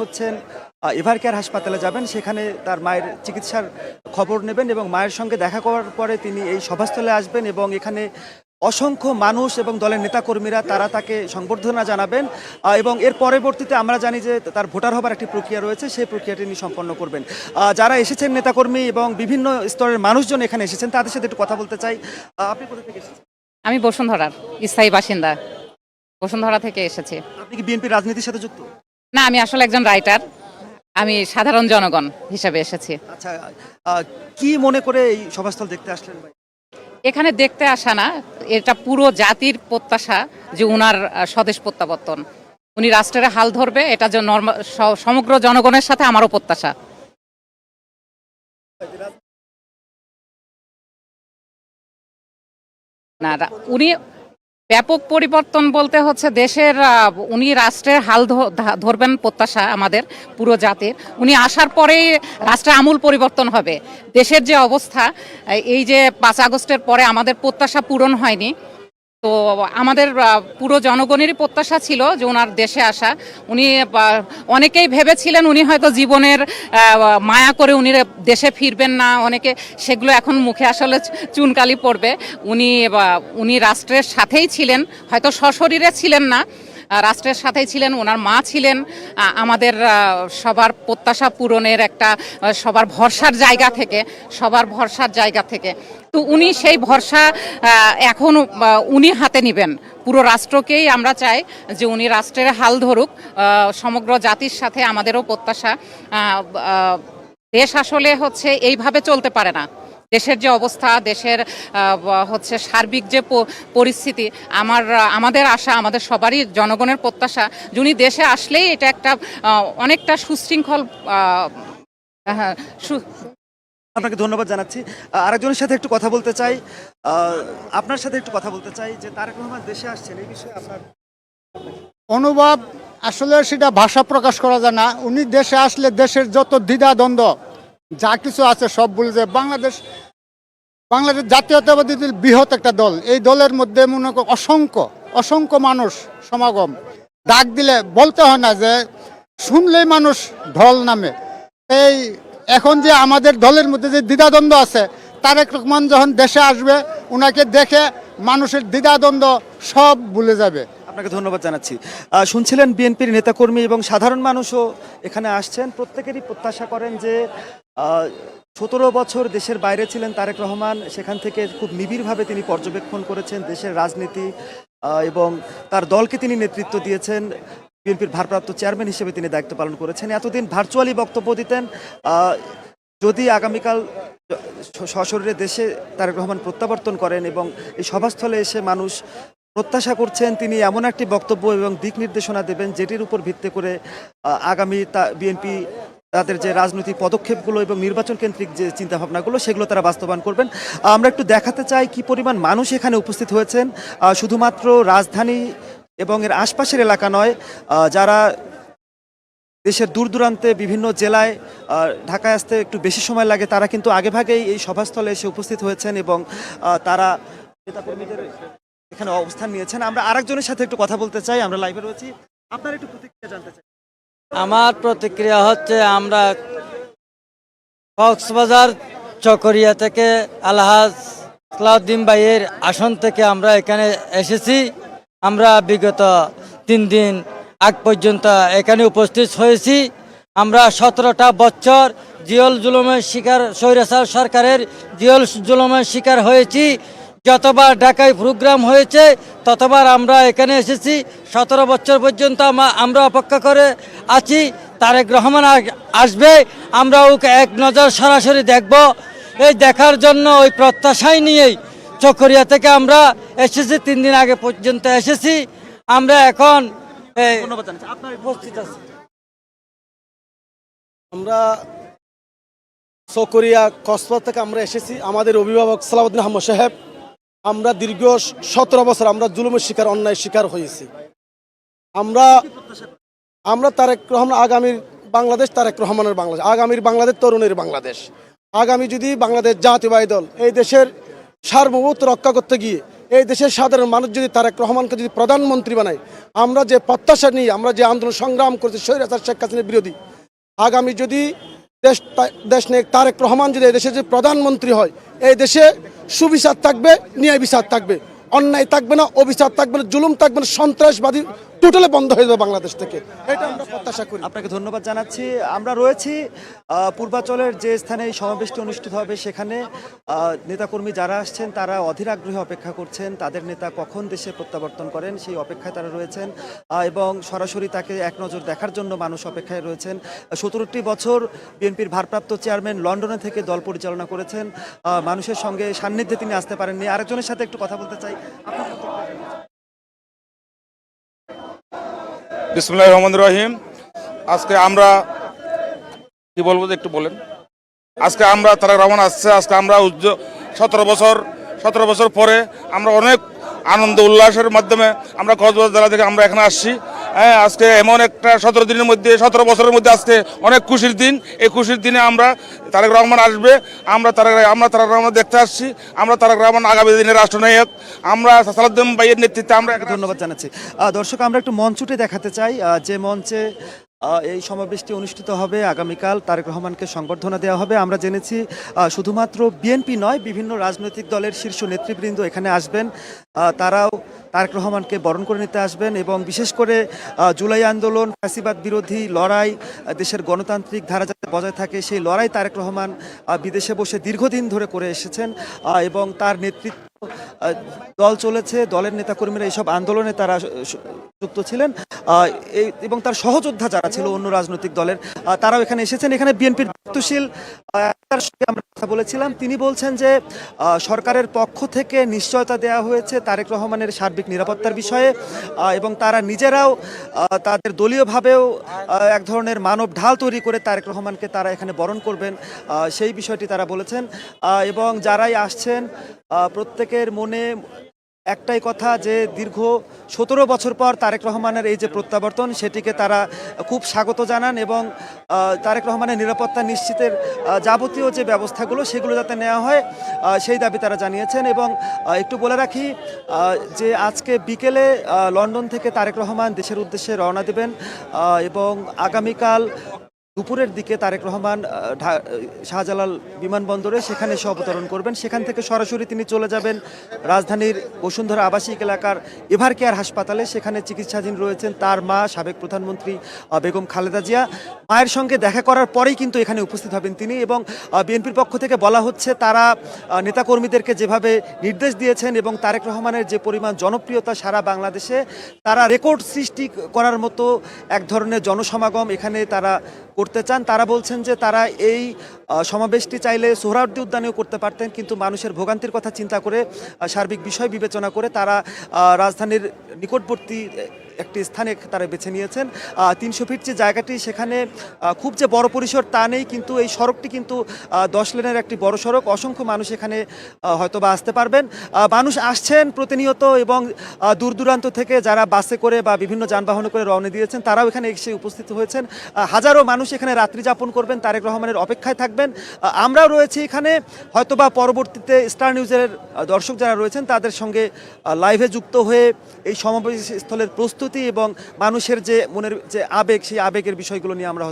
হচ্ছেন এভারকেয়ার হাসপাতালে যাবেন, সেখানে তার মায়ের চিকিৎসার খবর নেবেন এবং মায়ের সঙ্গে দেখা করার পরে তিনি এই সভাস্থলে আসবেন এবং এখানে অসংখ্য মানুষ এবং দলের নেতাকর্মীরা তারা তাকে সংবর্ধনা জানাবেন এবং এর পরবর্তীতে আমরা জানি যে তার ভোটার হবার একটি প্রক্রিয়া রয়েছে, সেই প্রক্রিয়াটি তিনি সম্পন্ন করবেন। যারা এসেছেন নেতাকর্মী এবং বিভিন্ন স্তরের মানুষজন এখানে এসেছেন, তাদের সাথে একটু কথা বলতে চাই। আপনি কোথা থেকে এসেছেন? আমি বসুন্ধরার স্থায়ী বাসিন্দা, বসুন্ধরা থেকে এসেছি। আপনি কি বিএনপি রাজনীতির সাথে যুক্ত? না, আমি আসলে একজন রাইটার, আমি সাধারণ জনগণ হিসেবে এসেছি। আচ্ছা, কি মনে করে এই সভাস্থল দেখতে আসলেন ভাই? এখানে দেখতে আসা না, এটা পুরো জাতির প্রত্যাশা যে উনার স্বদেশ প্রত্যাবর্তন, উনি রাষ্ট্রের হাল ধরবে, এটা যে সমগ্র জনগণের সাথে আমারও প্রত্যাশা। না, উনি ব্যাপক পরিবর্তন বলতে হচ্ছে দেশের, উনি রাষ্ট্রের হাল ধরবেন প্রত্যাশা আমাদের পুরো জাতির। উনি আসার পরেই রাষ্ট্রের আমূল পরিবর্তন হবে। দেশের যে অবস্থা, এই যে 5 আগস্টের পরে আমাদের প্রত্যাশা পূরণ হয়নি, তো আমাদের পুরো জনগণেরই প্রত্যাশা ছিল যে ওনার দেশে আসা। উনি অনেকেই ভেবেছিলেন উনি হয়তো জীবনের মায়া করে উনি দেশে ফিরবেন না, অনেকে সেগুলো এখন মুখে আসলে চুনকালি পড়বে। উনি রাষ্ট্রের সাথেই ছিলেন, হয়তো সশরীরে ছিলেন না, রাষ্ট্রের সাথেই ছিলেন। ওনার মা ছিলেন আমাদের সবার প্রত্যাশা পূরণের একটা, সবার ভরসার জায়গা থেকে। তো উনি সেই ভরসা এখন উনি হাতে নেবেন। পুরো রাষ্ট্রকেই আমরা চাই যে উনি রাষ্ট্রের হাল ধরুক, সমগ্র জাতির সাথে আমাদেরও প্রত্যাশা। দেশ আসলে হচ্ছে এইভাবে চলতে পারে না। দেশের যে অবস্থা, দেশের হচ্ছে সার্বিক যে পরিস্থিতি, আমাদের আশা, আমাদের সবারই জনগণের প্রত্যাশা যে উনি দেশে আসলেই এটা একটা অনেকটা সুশৃঙ্খল। আপনাকে ধন্যবাদ জানাচ্ছি। আরেকজনের সাথে একটু কথা বলতে চাই, আপনার সাথে একটু কথা বলতে চাই যে তারেক রহমান দেশে আসছেন, এই বিষয়ে আপনার অনুভব। আসলে সেটা ভাষা প্রকাশ করা যায় না। উনি দেশে আসলে দেশের যত দ্বিধাদ্বন্দ্ব যা কিছু আছে সব ভুলে যায়। বাংলাদেশ জাতীয়তাবাদী বৃহৎ একটা দল, এই দলের মধ্যে মনে কর অসংখ্য মানুষ সমাগম। ডাক দিলে বলতে হয় না যে শুনলেই মানুষ ঢল নামে। এই এখন যে আমাদের দলের মধ্যে যে দ্বিধাদ্বন্দ্ব আছে, তারেক রহমান যখন দেশে আসবে ওনাকে দেখে মানুষের দ্বিধাদ্বন্দ্ব সব ভুলে যাবে। আপনাকে ধন্যবাদ জানাচ্ছি। শুনছিলেন বিএনপির নেতাকর্মী এবং সাধারণ মানুষও এখানে আসছেন, প্রত্যেকেরই প্রত্যাশা করেন যে 17 বছর দেশের বাইরে ছিলেন তারেক রহমান, সেখান থেকে খুব নিবিড়ভাবে তিনি পর্যবেক্ষণ করেছেন দেশের রাজনীতি এবং তার দলকে তিনি নেতৃত্ব দিয়েছেন। বিএনপির ভারপ্রাপ্ত চেয়ারম্যান হিসেবে তিনি দায়িত্ব পালন করেছেন। এতদিন ভার্চুয়ালি বক্তব্য দিতেন। যদি আগামীকাল সশরীরে দেশে তারেক রহমান প্রত্যাবর্তন করেন এবং এই সভাস্থলে এসে মানুষ প্রত্যাশা করছেন তিনি এমন একটি বক্তব্য এবং দিক নির্দেশনা দেবেন যেটির উপর ভিত্তি করে আগামী বিএনপি তাদের যে রাজনৈতিক পদক্ষেপগুলো এবং নির্বাচন কেন্দ্রিক যে চিন্তাভাবনাগুলো সেগুলো তারা বাস্তবায়ন করবেন। আমরা একটু দেখাতে চাই কি পরিমাণ মানুষ এখানে উপস্থিত হয়েছেন। শুধুমাত্র রাজধানী এবং এর আশপাশের এলাকা নয়, যারা দেশের দূর দূরান্তে বিভিন্ন জেলায় ঢাকায় আসতে একটু বেশি সময় লাগে, তারা কিন্তু আগেভাগেই এই সভাস্থলে এসে উপস্থিত হয়েছেন এবং তারা নেতাকর্মীদের এখানে অবস্থান নিয়েছেন। আমরা আরেকজনের সাথে একটু কথা বলতে চাই, আমরা লাইভে রয়েছি, আপনার একটু প্রতিক্রিয়া জানতে চাই। আমার প্রতিক্রিয়া হচ্ছে, আমরা কক্সবাজার চকরিয়া থেকে আলহাজ সালাউদ্দিন ভাইয়ের আসন থেকে আমরা এখানে এসেছি। আমরা বিগত 3 দিন আগ পর্যন্ত এখানে উপস্থিত হয়েছি। আমরা 17টা বছর জিয়ল জুলুমের শিকার, স্বৈরাচার সরকারের জিয়ল জুলুমের শিকার হয়েছি। যতবার ঢাকায় প্রোগ্রাম হয়েছে ততবার আমরা এখানে এসেছি। 17 বছর পর্যন্ত আমরা অপেক্ষা করে আছি তারেক রহমান আসবে, আমরা ওকে এক নজর সরাসরি দেখব। এই দেখার জন্য ওই প্রত্যাশাই নিয়েই চকরিয়া থেকে আমরা এসেছি, 3 দিন আগে পর্যন্ত এসেছি। আমরা এখন উপস্থিত আছি। আমরা চকরিয়া কক্সবাজার থেকে আমরা এসেছি। আমাদের অভিভাবক সালাউদ্দিন আহমদ সাহেব, আমরা দীর্ঘ 17 বছর আমরা জুলুমের শিকার, অন্যায় শিকার হয়েছি। আমরা তারেক রহমান, আগামীর বাংলাদেশ তারেক রহমানের বাংলাদেশ, আগামীর বাংলাদেশ তরুণের বাংলাদেশ। আগামী যদি বাংলাদেশ জাতীয়তাবাদী দল এই দেশের সার্বভৌমত্ব রক্ষা করতে গিয়ে এই দেশের সাধারণ মানুষ যদি তারেক রহমানকে যদি প্রধানমন্ত্রী বানায়, আমরা যে প্রত্যাশা নিয়ে আমরা যে আন্দোলন সংগ্রাম করছি স্বৈরাচার শেখ হাসিনার বিরোধী, আগামী যদি দেশ নায়ক তারেক রহমান যদি এই দেশের যে প্রধানমন্ত্রী হয়, এই দেশে সুবিচার থাকবে, ন্যায় বিচার থাকবে, অন্যায় থাকবে না, অবিচার থাকবে না, জুলুম থাকবে না, সন্ত্রাসবাদী টোটালি বন্ধ হয়ে যাবে বাংলাদেশ থেকে। এটা আমরা প্রত্যাশা করি। আপনাকে ধন্যবাদ জানাচ্ছি। আমরা রয়েছি পূর্বাচলের যে স্থানে এই সমাবেশটি অনুষ্ঠিত হবে, সেখানে নেতাকর্মী যারা আসছেন তারা অধীর আগ্রহে অপেক্ষা করছেন তাদের নেতা কখন দেশে প্রত্যাবর্তন করেন, সেই অপেক্ষায় তারা রয়েছেন এবং সরাসরি তাকে এক নজর দেখার জন্য মানুষ অপেক্ষায় রয়েছেন। 17টি বছর বিএনপির ভারপ্রাপ্ত চেয়ারম্যান লন্ডনে থেকে দল পরিচালনা করেছেন, মানুষের সঙ্গে সান্নিধ্যে তিনি আসতে পারেননি। আরেকজনের সাথে একটু কথা বলতে চাই। বিসমিল্লাহির রহমানির রহিম। আজকে আমরা কি বলবো যে একটু বলেন। আজকে আমরা তারেক রহমান আসছে, আজকে আমরা 17 বছর পরে আমরা অনেক আনন্দ উল্লাসের মাধ্যমে আমরা কক্সবাজার জেলা থেকে আমরা এখানে আসছি। হ্যাঁ, আজকে এমন একটা 17 বছরের মধ্যে আজকে অনেক খুশির দিন। এই খুশির দিনে আমরা তারেক রহমান আসবে, আমরা তারেক রহমান দেখতে আসছি। আমরা তারেক রহমান আগামী দিনের রাষ্ট্রনায়ক, আমরা সালাউদ্দিন ভাইয়ের নেতৃত্বে আমরা ধন্যবাদ জানাচ্ছি। দর্শক, আমরা একটু মঞ্চটি দেখাতে চাই, যে মঞ্চে এই সমাবেশটি অনুষ্ঠিত হবে। আগামীকাল তারেক রহমানকে সংবর্ধনা দেওয়া হবে। আমরা জেনেছি শুধুমাত্র বিএনপি নয়, বিভিন্ন রাজনৈতিক দলের শীর্ষ নেতৃবৃন্দ এখানে আসবেন, তারাও তারেক রহমানকে বরণ করে নিতে আসবেন এবং বিশেষ করে জুলাই আন্দোলন, ফ্যাসিবাদ বিরোধী লড়াই, দেশের গণতান্ত্রিক ধারা যাতে বজায় থাকে সেই লড়াই তারেক রহমান বিদেশে বসে দীর্ঘদিন ধরে করে এসেছেন এবং তার নেতৃত্ব দল চলেছে, দলের নেতাকর্মীরা এইসব আন্দোলনে তারা যুক্ত ছিলেন এবং তার সহযোদ্ধা যারা ছিল অন্য রাজনৈতিক দলের, তারাও এখানে এসেছেন। এখানে বিএনপির দায়িত্বশীল তার সঙ্গে আমরা কথা বলেছিলাম, তিনি বলছেন যে সরকারের পক্ষ থেকে নিশ্চয়তা দেওয়া হয়েছে তারেক রহমানের সার্বিক নিরাপত্তার বিষয়ে এবং তারা নিজেরাও তাদের দলীয়ভাবেও এক ধরনের মানব ঢাল তৈরি করে তারেক রহমানকে তারা এখানে বরণ করবেন, সেই বিষয়টি তারা বলেছেন। এবং যারাই আসছেন প্রত্যেকের মনে একটাই কথা যে দীর্ঘ 17 বছর পর তারেক রহমানের এই যে প্রত্যাবর্তন, সেটিকে তারা খুব স্বাগত জানান এবং তারেক রহমানের নিরাপত্তা নিশ্চিতের যাবতীয় যে ব্যবস্থাগুলো সেগুলো যাতে নেওয়া হয় সেই দাবি তারা জানিয়েছেন। এবং একটু বলে রাখি যে আজকে বিকেলে লন্ডন থেকে তারেক রহমান দেশের উদ্দেশ্যে রওনা দেবেন এবং আগামীকাল দুপুরের দিকে তারেক রহমান শাহজালাল বিমানবন্দরে সেখানে এসে অবতরণ করবেন। সেখান থেকে সরাসরি তিনি চলে যাবেন রাজধানীর বসুন্ধরা আবাসিক এলাকার এভার কেয়ার হাসপাতালে, সেখানে চিকিৎসাধীন রয়েছেন তার মা সাবেক প্রধানমন্ত্রী বেগম খালেদা জিয়া। মায়ের সঙ্গে দেখা করার পরেই কিন্তু এখানে উপস্থিত হবেন তিনি এবং বিএনপির পক্ষ থেকে বলা হচ্ছে তারা নেতাকর্মীদেরকে যেভাবে নির্দেশ দিয়েছেন এবং তারেক রহমানের যে পরিমাণ জনপ্রিয়তা সারা বাংলাদেশে, তারা রেকর্ড সৃষ্টি করার মতো এক ধরনের জনসমাগম এখানে তারা করতে চান। তারা বলছেন যে তারা এই সমাবেশটি চাইলে সোহরাওয়ার্দী উদ্যানেও করতে পারতেন, কিন্তু মানুষের ভোগান্তির কথা চিন্তা করে সার্বিক বিষয় বিবেচনা করে তারা রাজধানীর নিকটবর্তী একটি স্থানে তারা বেছে নিয়েছেন। 300 ফিট যে জায়গাটি, সেখানে খুব যে বড় পরিসর তা নেই, কিন্তু এই সড়কটি কিন্তু 10 লেনের একটি বড় সড়ক, অসংখ্য মানুষ এখানে হয়তো বা আসতে পারবেন। মানুষ আসছেন প্রতিনিয়ত এবং দূর দূরান্ত থেকে যারা বাসে করে বা বিভিন্ন যানবাহনে করে রওনা দিয়েছেন তারাও এখানে এসে উপস্থিত হয়েছেন। হাজারো মানুষ এখানে রাত্রি যাপন করবেন, তারেক রহমানের অপেক্ষায় থাকবেন। আমরাও রয়েছি এখানে, হয়তোবা পরবর্তীতে স্টার নিউজের দর্শক যারা রয়েছেন তাদের সঙ্গে লাইভে যুক্ত হয়ে এই সমাবেশ স্থলের প্রস্তুতি এবং মানুষের যে মনের যে আবেগ, সেই আবেগের বিষয়গুলো নিয়ে আমরা